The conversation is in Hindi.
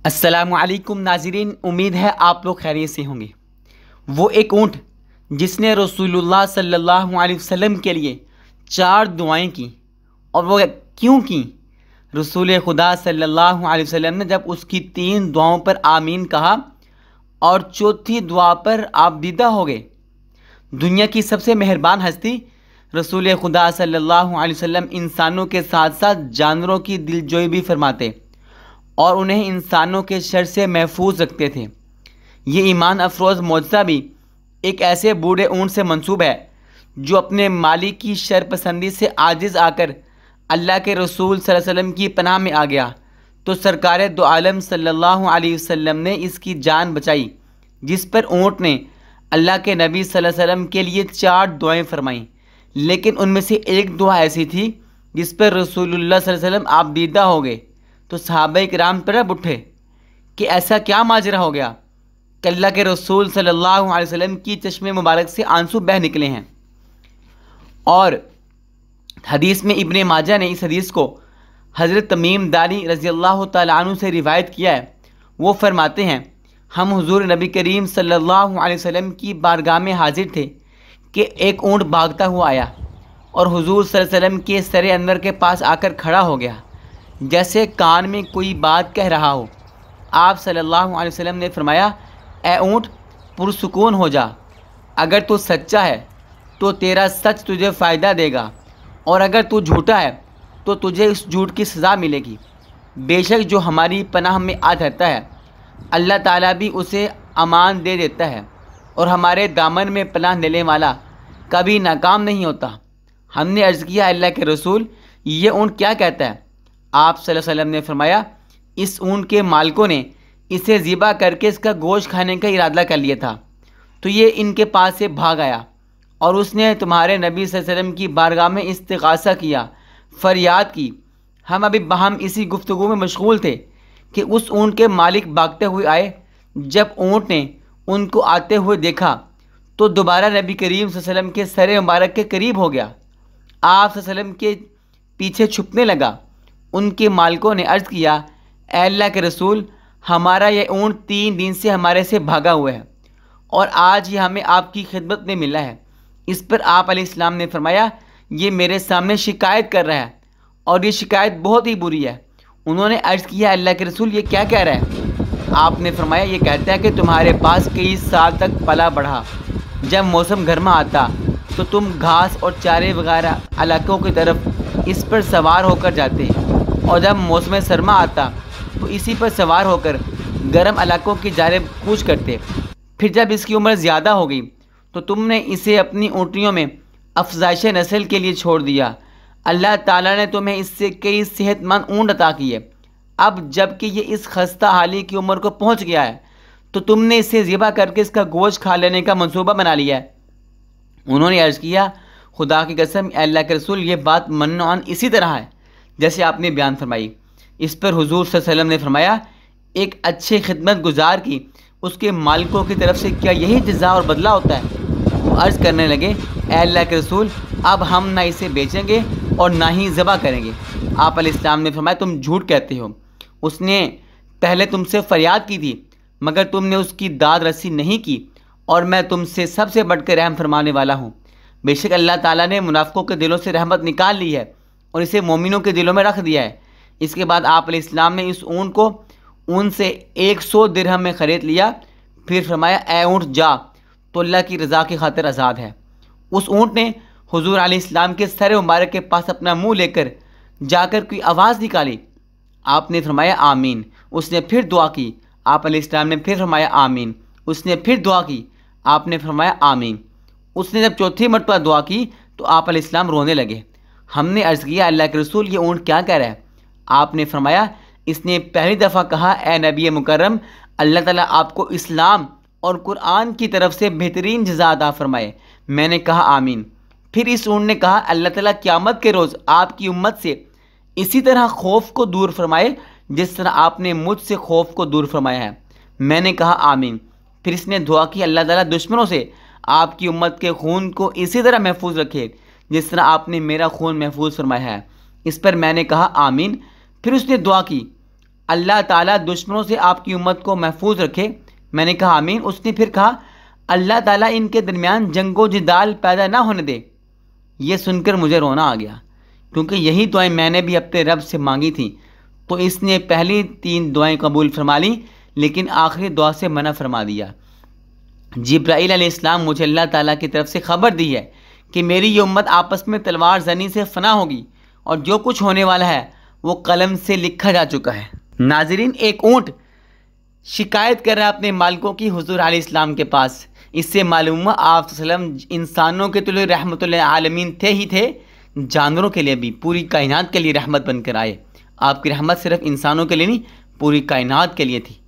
अस्सलामुअलैकुम नाज़रीन, उम्मीद है आप लोग खैरियत से होंगे। वो एक ऊँट जिसने रसूलुल्लाह सल्लल्लाहु अलैहि वसल्लम के लिए 4 दुआएं की, और वो क्यों की? रसूल खुदा सल्लल्लाहु अलैहि वसल्लम ने जब उसकी 3 दुआओं पर आमीन कहा और चौथी दुआ पर आप दीदा हो गए। दुनिया की सबसे मेहरबान हस्ती रसूल खुदा सल्लल्लाहु अलैहि वसल्लम इंसानों के साथ साथ जानवरों की दिलजोई भी फरमाते और उन्हें इंसानों के शर से महफूज रखते थे। ये ईमान अफरोज़ मौजज़ा भी एक ऐसे बूढ़े ऊँट से मंसूब है जो अपने मालिक की शर पसंदी से आजिज़ आकर अल्लाह के रसूल सल्लल्लाहु अलैहि वसल्लम की पनाह में आ गया, तो सरकार दो आलम सल्लल्लाहु अलैहि वसल्लम ने इसकी जान बचाई, जिस पर ऊँट ने अल्लाह के नबी सल्लल्लाहु अलैहि वसल्लम के लिए 4 दुआएं फरमाईं। लेकिन उनमें से एक दुआ ऐसी थी जिस पर रसूलुल्लाह सल्लल्लाहु अलैहि वसल्लम आप दीदा हो गए, तो सहाबाए किराम तड़प उठे कि ऐसा क्या माजरा हो गया कि अल्लाह के रसूल सल्लल्लाहु अलैहि वसल्लम की चश्मे मुबारक से आंसू बह निकले हैं। और हदीस में इब्ने माजा ने इस हदीस को हज़रत तमीम दारी रज़ी अल्लाह तआला अन्हु से रिवायत किया है। वो फरमाते हैं, हम हुजूर नबी करीम सल्लल्लाहु अलैहि वसल्लम की बारगाह में हाजिर थे कि एक ऊँट भागता हुआ आया और हुजूर सल्लल्लाहु अलैहि वसल्लम के सरे अंदर के पास आकर खड़ा हो गया, जैसे कान में कोई बात कह रहा हो। आप सल्लल्लाहु अलैहि वसल्लम ने फरमाया, ए ऊँट, पुरसुकून हो जा। अगर तू सच्चा है तो तेरा सच तुझे फ़ायदा देगा, और अगर तू झूठा है तो तुझे इस झूठ की सज़ा मिलेगी। बेशक जो हमारी पनाह में आ रहता है, अल्लाह ताला भी उसे अमान दे देता है, और हमारे दामन में पनाह लेने वाला कभी नाकाम नहीं होता। हमने अर्ज़ किया, अल्लाह के रसूल, ये ऊँट क्या कहता है? आप सल्लल्लाहु अलैहि वसल्लम ने फरमाया, इस ऊँट के मालिकों ने इसे ज़िबा करके इसका गोश्त खाने का इरादा कर लिया था, तो ये इनके पास से भाग आया और उसने तुम्हारे नबी सल्लल्लाहु अलैहि वसल्लम की बारगाह में इस्तिग़ासा किया, फ़रियाद की। हम अभी बहम इसी गुफ्तगू में मशगूल थे कि उस ऊँट के मालिक भागते हुए आए। जब ऊँट ने उनको आते हुए देखा तो दोबारा नबी करीम सल्लल्लाहु अलैहि वसल्लम के सर मुबारक के करीब हो गया। आप सल्लल्लाहु अलैहि वसल्लम के पीछे छुपने लगा। उनके मालिकों ने अर्ज़ किया, ए अल्लाह के रसूल, हमारा यह ऊँट 3 दिन से हमारे से भागा हुआ है और आज ये हमें आपकी खिदमत में मिला है। इस पर आप अलैहिस्सलाम ने फरमाया, ये मेरे सामने शिकायत कर रहा है और ये शिकायत बहुत ही बुरी है। उन्होंने अर्ज़ किया, अल्लाह के रसूल, ये क्या कह रहा है? आपने फरमाया, ये कहता है कि तुम्हारे पास कई साल तक पला बढ़ा, जब मौसम गर्मा आता तो तुम घास और चारे वगैरह इलाकों की तरफ इस पर सवार होकर जाते, और जब मौसम सरमा आता तो इसी पर सवार होकर गर्म इलाकों की जानिब कूच करते। फिर जब इसकी उम्र ज़्यादा हो गई तो तुमने इसे अपनी ऊँटनियों में अफजाइश नस्ल के लिए छोड़ दिया। अल्लाह ताला ने तुम्हें इससे कई सेहतमंद ऊँट अता किए। अब जबकि ये इस खस्ता हाली की उम्र को पहुँच गया है, तो तुमने इसे ज़िबा करके इसका गोश्त खा लेने का मंसूबा बना लिया है। उन्होंने अर्ज़ किया, खुदा की कसम अल्लाह के रसूल, ये बात मन्नौन इसी तरह है जैसे आपने बयान फरमाई। इस पर हुजूर सल्लल्लाहु अलैहि वसल्लम ने फरमाया, एक अच्छे खिदमत गुजार की उसके मालिकों की तरफ से क्या यही जज़ा और बदला होता है? वो अर्ज़ करने लगे, ए अल्लाह के रसूल, अब हम ना इसे बेचेंगे और ना ही ज़बा करेंगे। आप अलैहिस्सलाम ने फरमाया, तुम झूठ कहते हो। उसने पहले तुमसे फ़रियाद की थी, मगर तुमने उसकी दाद रसी नहीं की, और मैं तुमसे सबसे बढ़कर रहम फरमाने वाला हूँ। बेशक अल्लाह ताला ने मुनाफ़िकों के दिलों से रहमत निकाल ली है और इसे मोमिनों के दिलों में रख दिया है। इसके बाद आप अलैहिस्सलाम ने इस ऊँट को उनसे 100 दिरहम में ख़रीद लिया। फिर फरमाया, ए ऊँट, जा, तो अल्लाह की रज़ा की खातिर आज़ाद है। उस ऊँट ने हुजूर अलैहिस्सलाम के सर मुबारक के पास अपना मुँह लेकर जाकर कोई आवाज़ निकाली। आपने फरमाया, आमीन। उसने फिर दुआ की। आप अलैहिस्सलाम ने फिर फरमाया, आमीन। उसने फिर दुआ की। आपने फरमाया, आमीन। उसने जब चौथी मरतबा दुआ की तो आप अलैहिस्सलाम रोने लगे। हमने अर्ज़ किया, अल्लाह के रसूल, ये ऊँट क्या कह रहा है? आपने फरमाया, इसने पहली दफ़ा कहा, ए नबी मुकर्रम, अल्लाह ताला आपको इस्लाम और कुरान की तरफ से बेहतरीन जज़ा अता फ़रमाए। मैंने कहा, आमीन। फिर इस ऊँट ने कहा, अल्लाह ताला क़यामत के रोज़ आपकी उम्मत से इसी तरह खौफ को दूर फरमाए जिस तरह आपने मुझसे खौफ को दूर फरमाया है। मैंने कहा, आमीन। फिर इसने दुआ की, अल्लाह ताला दुश्मनों से आपकी उम्मत के खून को इसी तरह महफूज रखे जिस तरह आपने मेरा खून महफूज फरमाया है। इस पर मैंने कहा, आमीन। फिर उसने दुआ की, अल्लाह ताला दुश्मनों से आपकी उम्मत को महफूज रखे। मैंने कहा आमीन। उसने फिर कहा अल्लाह ताला इनके दरमियान जंगो जिदाल पैदा ना होने दे। ये सुनकर मुझे रोना आ गया, क्योंकि यही दुआएं मैंने भी अपने रब से मांगी थी। तो इसने पहली 3 दुआएं कबूल फरमा ली, लेकिन आखिरी दुआ से मना फरमा दिया। जिब्राईल अलैहिस्सलाम मुझे अल्लाह ताला की तरफ से खबर दी है कि मेरी ये उम्मत आपस में तलवार जनी से फना होगी, और जो कुछ होने वाला है वो कलम से लिखा जा चुका है। नाजरीन, एक ऊँट शिकायत कर रहा है अपने मालिकों की हुजूर अलैहिस्सलाम के पास। इससे मालूम हुआ आप सल्लम इंसानों के तो रहमतुल आलमीन थे ही थे, जानवरों के लिए भी, पूरी कायनात के लिए रहमत बनकर आए। आपकी रहमत सिर्फ इंसानों के लिए नहीं, पूरी कायनात के लिए थी।